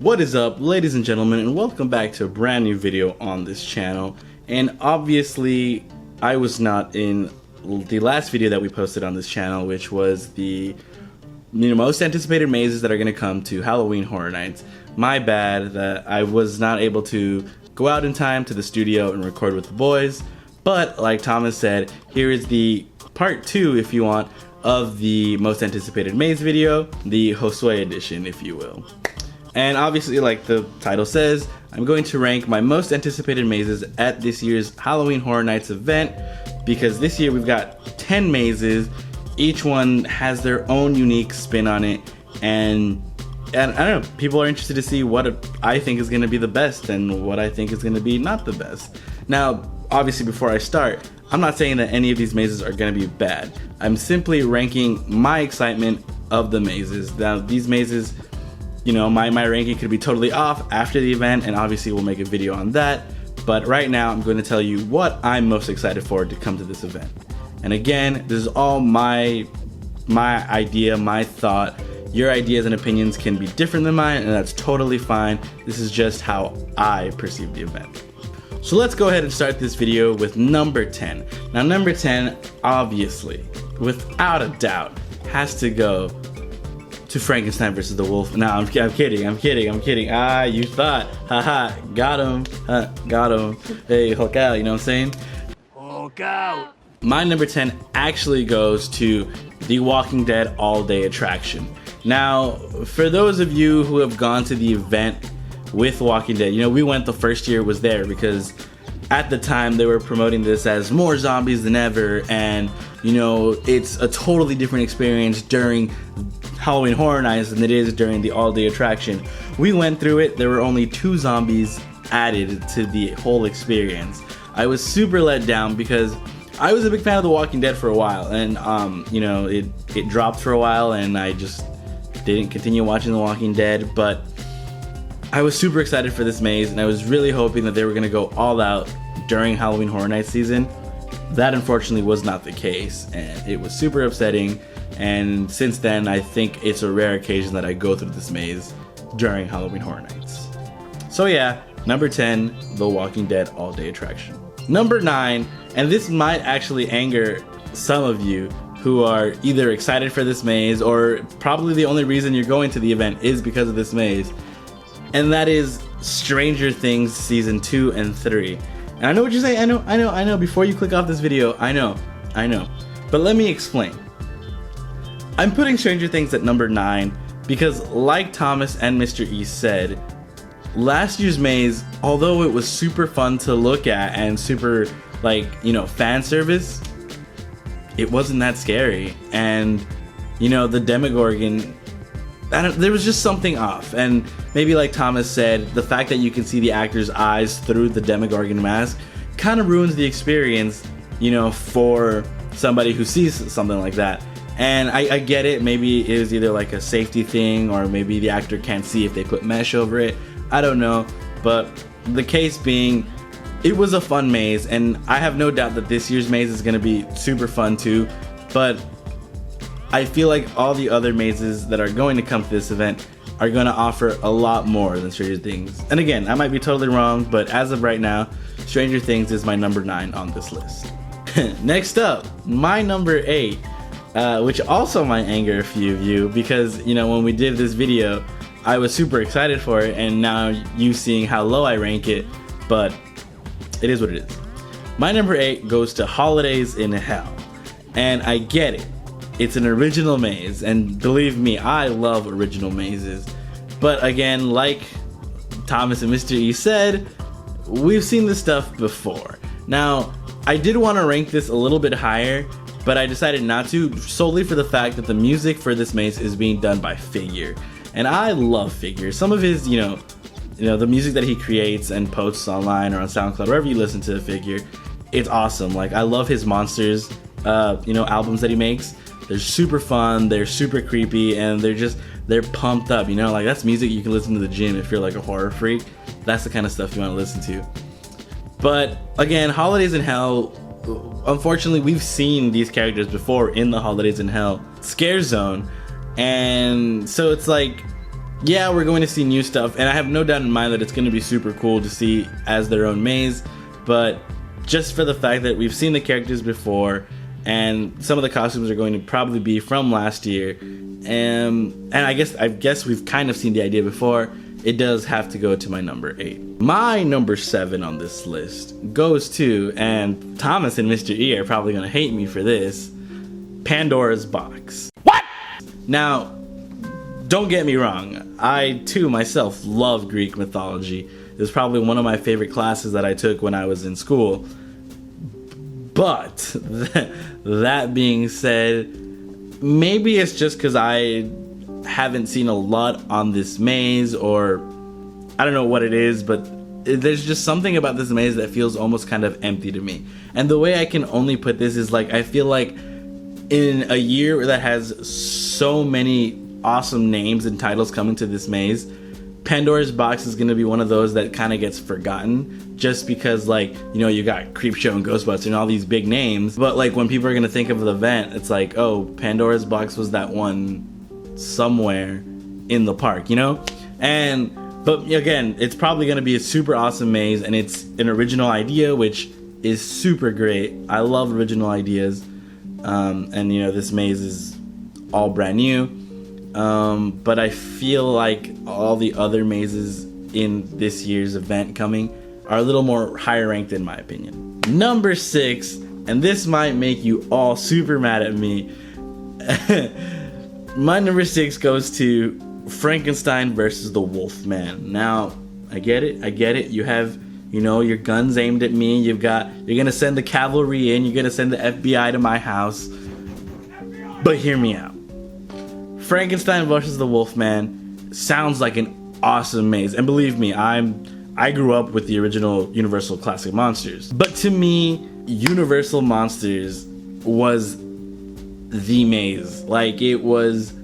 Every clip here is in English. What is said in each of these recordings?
What is up, ladies and gentlemen, and welcome back to a brand new video on this channel. And obviously I was not in the last video that we posted on this channel, which was the most anticipated mazes that are going to come to Halloween Horror Nights. My bad that I was not able to go out in time to the studio and record with the boys, but like Thomas said, here is the part 2, if you want, of the most anticipated maze video, the Josue edition, if you will. And obviously, like the title says, I'm going to rank my most anticipated mazes at this year's Halloween Horror Nights event, because this year we've got 10 mazes. Each one has their own unique spin on it, and I don't know, people are interested to see what I think is going to be the best and what I think is going to be not the best. Now, obviously, before I start, I'm not saying that any of these mazes are going to be bad. I'm simply ranking my excitement of the mazes. Now, these mazes, you know, my ranking could be totally off after the event, and obviously we'll make a video on that. But right now, I'm going to tell you what I'm most excited for to come to this event. And again, this is all my idea, my thought. Your ideas and opinions can be different than mine, and that's totally fine. This is just how I perceive the event. So let's go ahead and start this video with number 10. Now, number 10, obviously, without a doubt, has to go to Frankenstein versus the Wolf. No, I'm kidding. Ah, you thought. Haha, got him. Got him. Hey, Hulk out, you know what I'm saying? Hulk out. My number 10 actually goes to the Walking Dead all-day attraction. Now, for those of you who have gone to the event with Walking Dead, you know, we went the first year was there because at the time they were promoting this as more zombies than ever, and you know, it's a totally different experience during Halloween Horror Nights than it is during the all-day attraction. We went through it. There were only 2 zombies added to the whole experience. I was super let down because I was a big fan of The Walking Dead for a while, and you know, it dropped for a while and I just didn't continue watching The Walking Dead, but I was super excited for this maze, and I was really hoping that they were going to go all out during Halloween Horror Nights season. That unfortunately was not the case, and it was super upsetting. And since then, I think it's a rare occasion that I go through this maze during Halloween Horror Nights. So yeah, number 10, The Walking Dead all-day attraction. Number 9, and this might actually anger some of you who are either excited for this maze or probably the only reason you're going to the event is because of this maze, and that is Stranger Things Season 2 and 3. And I know what you're saying, I know, before you click off this video, I know. But let me explain. I'm putting Stranger Things at number 9 because, like Thomas and Mr. E said, last year's maze, although it was super fun to look at and super, like, you know, fan service, it wasn't that scary. And, you know, the Demogorgon, there was just something off. And maybe like Thomas said, the fact that you can see the actor's eyes through the Demogorgon mask kind of ruins the experience, you know, for somebody who sees something like that. And I get it, maybe it was either like a safety thing or maybe the actor can't see if they put mesh over it. I don't know, but the case being, it was a fun maze, and I have no doubt that this year's maze is going to be super fun too, but I feel like all the other mazes that are going to come to this event are going to offer a lot more than Stranger Things. And again, I might be totally wrong, but as of right now, Stranger Things is my number 9 on this list. Next up, my number 8, which also might anger a few of you because, you know, when we did this video, I was super excited for it, and now you seeing how low I rank it, but it is what it is. My number 8 goes to Holidays in Hell, and I get it. It's an original maze, and believe me, I love original mazes. But again, like Thomas and Mr. E said, we've seen this stuff before. Now, I did want to rank this a little bit higher, but I decided not to, solely for the fact that the music for this maze is being done by Figure. And I love Figure. Some of his, you know, the music that he creates and posts online or on SoundCloud, wherever you listen to Figure, it's awesome. Like, I love his Monsters, you know, albums that he makes. They're super fun, they're super creepy, and they're pumped up, you know? Like, that's music you can listen to the gym if you're like a horror freak. That's the kind of stuff you want to listen to. But again, Holidays in Hell, unfortunately, we've seen these characters before in the Holidays in Hell scare zone, and so it's like, yeah, we're going to see new stuff, and I have no doubt in mind that it's going to be super cool to see as their own maze, but just for the fact that we've seen the characters before, and some of the costumes are going to probably be from last year, and I guess we've kind of seen the idea before, it does have to go to my number 8. My number 7 on this list goes to, and Thomas and Mr. E are probably going to hate me for this, Pandora's Box. What? Now, don't get me wrong, I too myself love Greek mythology. It was probably one of my favorite classes that I took when I was in school. But that being said, maybe it's just because I haven't seen a lot on this maze, or I don't know what it is, but there's just something about this maze that feels almost kind of empty to me. And the way I can only put this is like, I feel like in a year that has so many awesome names and titles coming to this maze, Pandora's Box is going to be one of those that kind of gets forgotten, just because, like, you know, you got Creepshow and Ghostbusters and all these big names, but like when people are going to think of the event, it's like, oh, Pandora's Box was that one somewhere in the park, you know? But again, it's probably going to be a super awesome maze, and it's an original idea, which is super great. I love original ideas, and you know, this maze is all brand new, but I feel like all the other mazes in this year's event coming are a little more higher ranked in my opinion. Number 6, and this might make you all super mad at me. My number 6 goes to Frankenstein versus the Wolfman. Now, I get it. You have, you know, your guns aimed at me. You're gonna send the cavalry in. You're gonna send the FBI to my house. But hear me out. Frankenstein versus the Wolfman sounds like an awesome maze, and believe me, I grew up with the original Universal Classic Monsters. But to me, Universal Monsters was the maze. Like, it was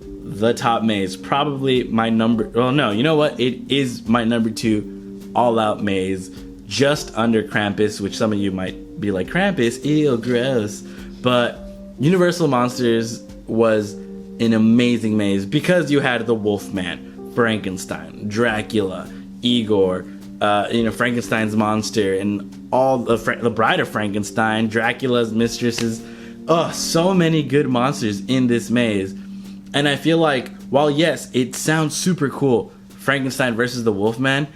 the top maze. Probably my number, well, no, you know what? It is my number 2 all-out maze, just under Krampus, which some of you might be like, Krampus, ew, gross. But Universal Monsters was an amazing maze because you had the Wolfman, Frankenstein, Dracula, Igor, you know, Frankenstein's monster, and all the Bride of Frankenstein, Dracula's mistresses. Oh, so many good monsters in this maze. And I feel like, while yes, it sounds super cool, Frankenstein versus the Wolfman,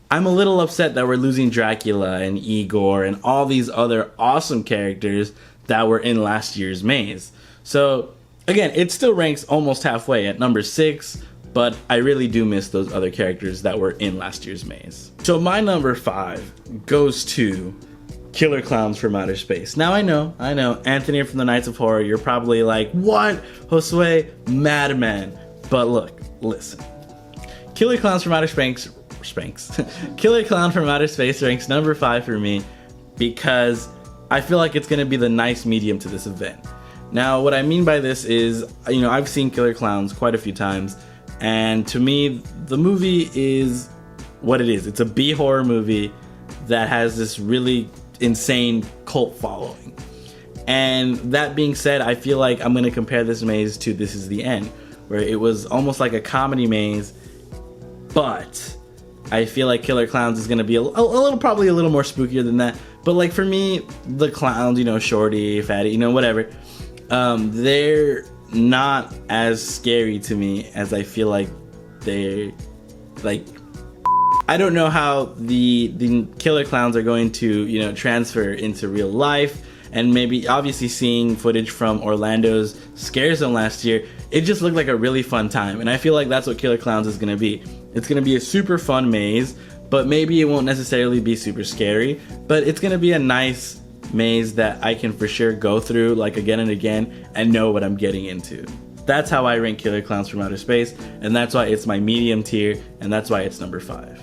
I'm a little upset that we're losing Dracula and Igor and all these other awesome characters that were in last year's maze. So again, it still ranks almost halfway at number 6, but I really do miss those other characters that were in last year's maze. So my number 5 goes to Killer Clowns from Outer Space. Now I know, Anthony from the Nights of Horror, you're probably like, what? Josue, madman. But look, listen. Killer Clowns from Outer Space, Killer Clown from Outer Space ranks number 5 for me because I feel like it's gonna be the nice medium to this event. Now, what I mean by this is, you know, I've seen Killer Clowns quite a few times, and to me, the movie is what it is. It's a B-horror movie that has this really insane cult following. And that being said, I feel like I'm going to compare this maze to This Is the End, where it was almost like a comedy maze, but I feel like Killer Clowns is going to be probably a little more spookier than that. But like for me, the clowns, you know, shorty, fatty, you know, whatever, they're not as scary to me as I feel like they're like. I don't know how the Killer Clowns are going to, you know, transfer into real life, and maybe obviously seeing footage from Orlando's Scare Zone last year, it just looked like a really fun time, and I feel like that's what Killer Clowns is going to be. It's going to be a super fun maze, but maybe it won't necessarily be super scary, but it's going to be a nice maze that I can for sure go through like again and again and know what I'm getting into. That's how I rank Killer Clowns from Outer Space, and that's why it's my medium tier, and that's why it's number 5.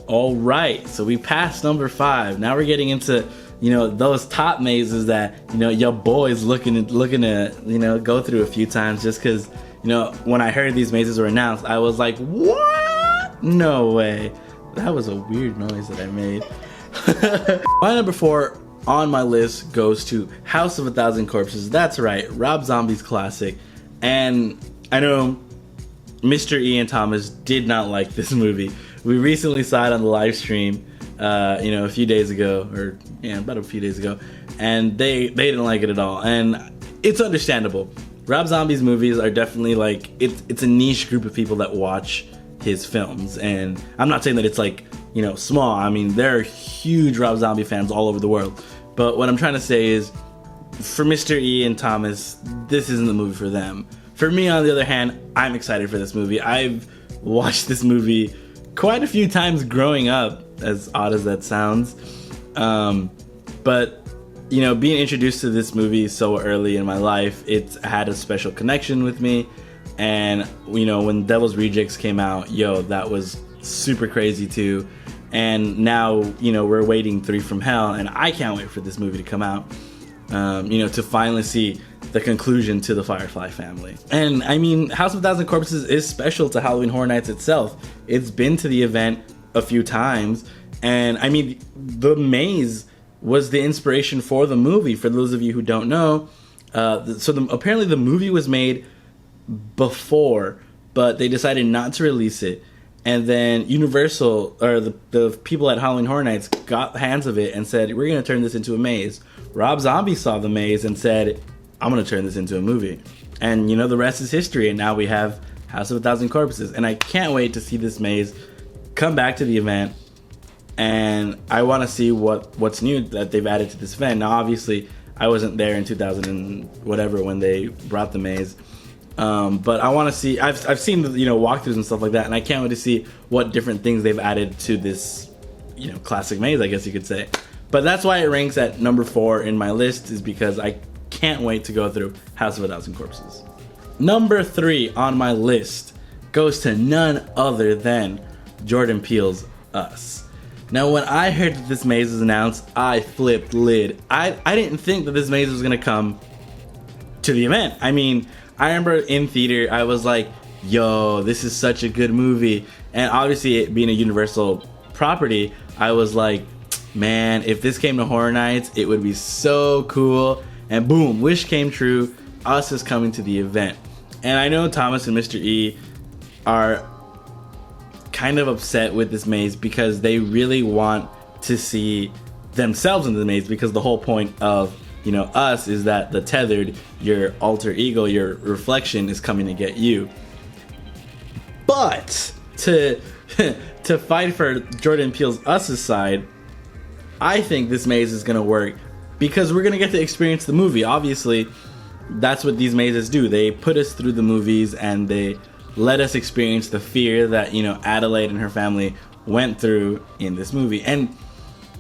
Alright, so we passed number 5. Now we're getting into, you know, those top mazes that, you know, your boy's looking to, you know, go through a few times, just because, you know, when I heard these mazes were announced, I was like, what? No way. That was a weird noise that I made. My number 4 on my list goes to House of a Thousand Corpses. That's right, Rob Zombie's classic. And I know Mr. E and Thomas did not like this movie. We recently saw it on the live stream, a few days ago, about a few days ago, and they didn't like it at all, and it's understandable. Rob Zombie's movies are definitely like it's a niche group of people that watch his films, and I'm not saying that it's like small. I mean, there are huge Rob Zombie fans all over the world, but what I'm trying to say is, for Mr. E and Thomas, this isn't the movie for them. For me, on the other hand, I'm excited for this movie. I've watched this movie quite a few times growing up, as odd as that sounds. But, being introduced to this movie so early in my life, it's had a special connection with me. And, when Devil's Rejects came out, that was super crazy too. And now, we're waiting 3 from Hell, and I can't wait for this movie to come out. To finally see the conclusion to the Firefly family. And I mean, House of a Thousand Corpses is special to Halloween Horror Nights itself. It's been to the event a few times, and I mean, the maze was the inspiration for the movie, for those of you who don't know. Apparently the movie was made before, but they decided not to release it. And then Universal, or the people at Halloween Horror Nights, got hands of it and said, we're going to turn this into a maze. Rob Zombie saw the maze and said, I'm going to turn this into a movie. And the rest is history, and now we have House of a Thousand Corpses. And I can't wait to see this maze come back to the event, and I want to see what's new that they've added to this event. Now, obviously, I wasn't there in 2000 and whatever when they brought the maze. But I want to see, I've seen the, walkthroughs and stuff like that, and I can't wait to see what different things they've added to this, classic maze, I guess you could say. But that's why it ranks at number 4 in my list, is because I can't wait to go through House of a Thousand Corpses. Number 3 on my list goes to none other than Jordan Peele's Us. Now, when I heard that this maze was announced, I flipped lid. I didn't think that this maze was going to come to the event. I mean, I remember in theater, I was like, yo, this is such a good movie. And obviously, it being a Universal property, I was like, man, if this came to Horror Nights, it would be so cool. And boom, wish came true. Us is coming to the event. And I know Thomas and Mr. E are kind of upset with this maze because they really want to see themselves in the maze, because the whole point of Us is that the tethered, your alter ego, your reflection, is coming to get you. But to fight for Jordan Peele's Us's side, I think this maze is going to work because we're going to get to experience the movie. Obviously, that's what these mazes do. They put us through the movies and they let us experience the fear that, Adelaide and her family went through in this movie. And,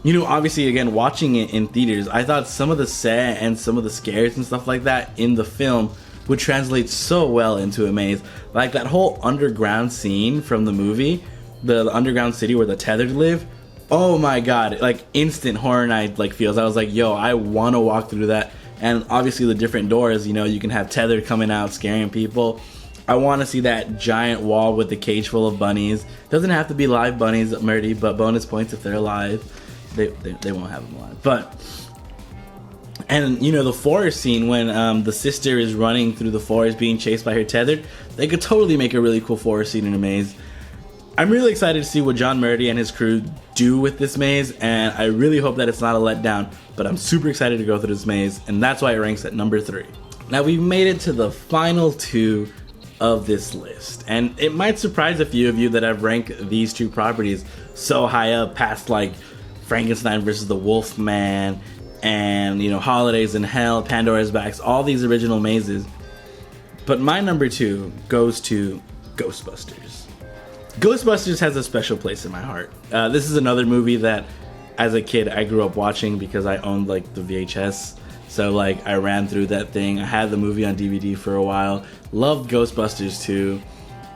obviously, again, watching it in theaters, I thought some of the set and some of the scares and stuff like that in the film would translate so well into a maze. Like that whole underground scene from the movie, the underground city where the tethered live. Oh my god, like instant Horror Night feels. I was like, yo, I want to walk through that. And obviously the different doors, you can have tethered coming out scaring people. I want to see that giant wall with the cage full of bunnies. Doesn't have to be live bunnies, Murdy, but bonus points if they're alive. They won't have them alive. But, and the forest scene when the sister is running through the forest being chased by her tethered, they could totally make a really cool forest scene in a maze. I'm really excited to see what John Murdy and his crew do with this maze, and I really hope that it's not a letdown, but I'm super excited to go through this maze, and that's why it ranks at number 3. Now, we've made it to the final 2 of this list, and it might surprise a few of you that I've ranked these 2 properties so high up, past like Frankenstein versus the Wolfman, and Holidays in Hell, Pandora's Box, all these original mazes. But my number 2 goes to Ghostbusters. Ghostbusters has a special place in my heart. This is another movie that, as a kid, I grew up watching because I owned the VHS. So I ran through that thing. I had the movie on DVD for a while. Loved Ghostbusters 2.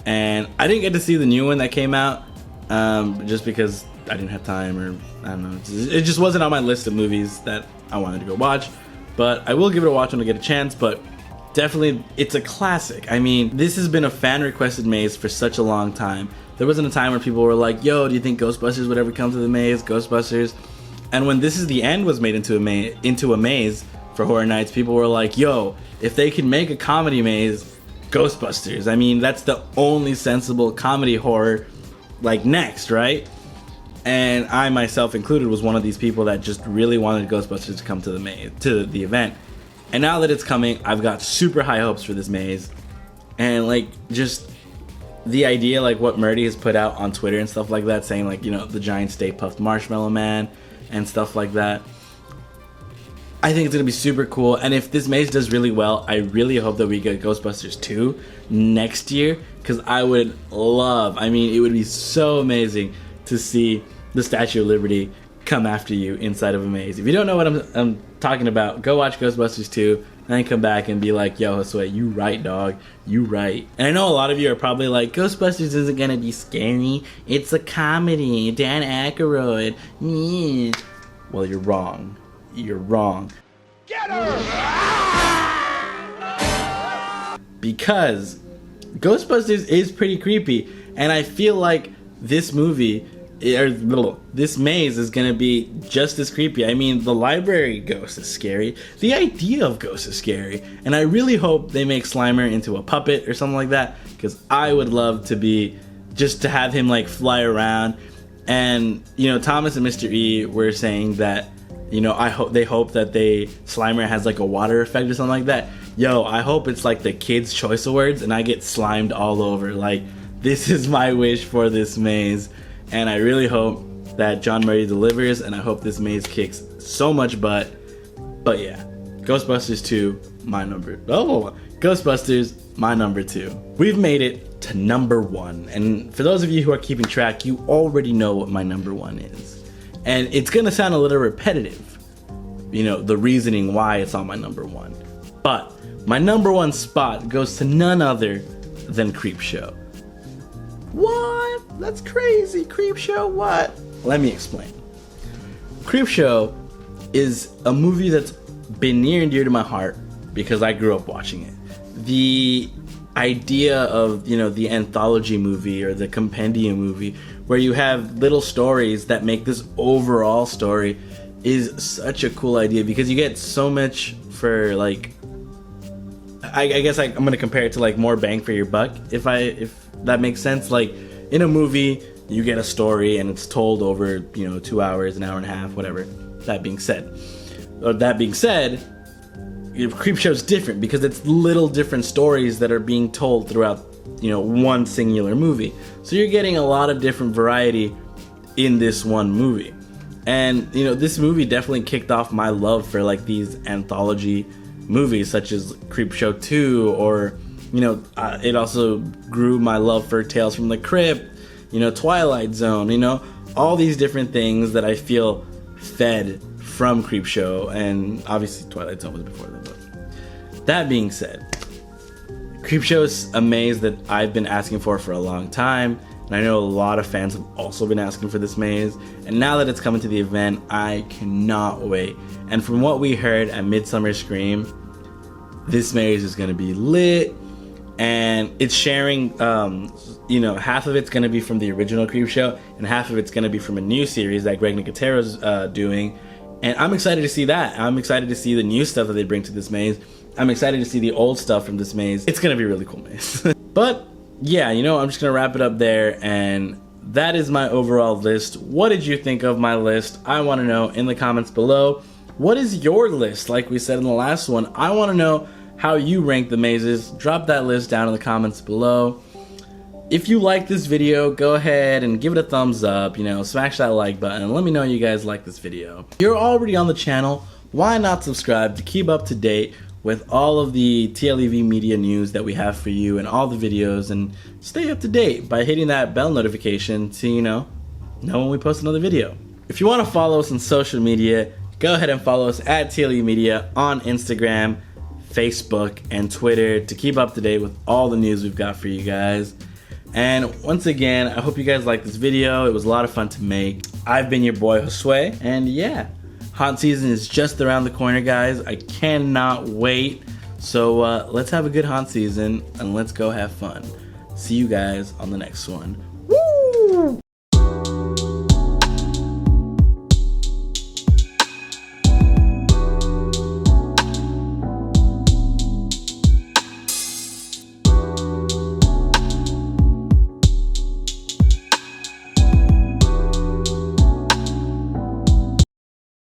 And I didn't get to see the new one that came out just because I didn't have time, or I don't know. It just wasn't on my list of movies that I wanted to go watch. But I will give it a watch when I get a chance. But definitely, it's a classic. I mean, this has been a fan-requested maze for such a long time. There wasn't a time where people were like, yo, do you think Ghostbusters would ever come to the maze? Ghostbusters. And when This Is the End was made into a maze for Horror Nights, people were like, yo, if they can make a comedy maze, Ghostbusters. I mean, that's the only sensible comedy horror like next, right? And I myself included was one of these people that just really wanted Ghostbusters to come to the event. And now that it's coming, I've got super high hopes for this maze. And like just the idea, like what Murdy has put out on Twitter and stuff like that, saying like, you know, the giant Stay Puft Marshmallow Man and stuff like that. I think it's gonna be super cool, and if this maze does really well, I really hope that we get Ghostbusters 2 next year, because I would love, I mean, it would be so amazing to see the Statue of Liberty come after you inside of a maze. If you don't know what I'm talking about, go watch Ghostbusters 2, and then come back and be like, yo, Josue, you right, dog, you right. And I know a lot of you are probably like, Ghostbusters isn't gonna be scary, it's a comedy, Dan Aykroyd. Well, you're wrong. You're wrong. Get her! Because Ghostbusters is pretty creepy, and I feel like this movie, or this maze, is gonna be just as creepy. I mean, the library ghost is scary. The idea of ghosts is scary, and I really hope they make Slimer into a puppet or something like that, because I would love to be, just to have him like fly around. And you know, Thomas and Mr. E were saying that, you know, they hope that Slimer has like a water effect or something like that. Yo, I hope it's like the Kids' Choice Awards and I get slimed all over. Like, this is my wish for this maze, and I really hope that John Murray delivers, and I hope this maze kicks so much butt. But yeah, Ghostbusters 2, my number. Oh, Ghostbusters, my number 2. We've made it to number 1, and for those of you who are keeping track, you already know what my number 1 is. And it's gonna sound a little repetitive, you know, the reasoning why it's on my number 1. But my number 1 spot goes to none other than Creepshow. What? That's crazy. Creepshow, what? Let me explain. Creepshow is a movie that's been near and dear to my heart because I grew up watching it. The idea of, you know, the anthology movie or the compendium movie where you have little stories that make this overall story is such a cool idea, because you get so much for like, I guess I'm gonna compare it to like more bang for your buck, if that makes sense. Like in a movie you get a story and it's told over, you know, 2 hours, an hour and a half, whatever. That being said, Creepshow's different because it's little different stories that are being told throughout, you know, one singular movie. So you're getting a lot of different variety in this one movie. And, you know, this movie definitely kicked off my love for like these anthology movies such as Creepshow 2, or, you know, it also grew my love for Tales from the Crypt, you know, Twilight Zone, you know, all these different things that I feel fed from Creepshow, and obviously Twilight Zone was before them. But that being said, Creepshow is a maze that I've been asking for a long time, and I know a lot of fans have also been asking for this maze, and now that it's coming to the event, I cannot wait. And from what we heard at Midsummer Scream, this maze is going to be lit, and it's sharing, you know, half of it's going to be from the original Creepshow, and half of it's going to be from a new series that Greg Nicotero's doing, and I'm excited to see that. I'm excited to see the new stuff that they bring to this maze. I'm excited to see the old stuff from this maze. It's going to be a really cool maze. But yeah, you know, I'm just gonna wrap it up there, and that is my overall list. What did you think of my list? I want to know in the comments below. What is your list? Like we said in the last one, I want to know how you rank the mazes. Drop that list down in the comments below. If you like this video, go ahead and give it a thumbs up, you know, smash that like button, and let me know you guys like this video. If you're already on the channel, why not subscribe to keep up to date with all of the TLEV media news that we have for you and all the videos, and stay up to date by hitting that bell notification to, you know when we post another video. If you want to follow us on social media, go ahead and follow us at TLEV Media on Instagram, Facebook, and Twitter to keep up to date with all the news we've got for you guys. And once again, I hope you guys liked this video. It was a lot of fun to make. I've been your boy Josue, and yeah, haunt season is just around the corner, guys. I cannot wait. So let's have a good haunt season, and let's go have fun. See you guys on the next one.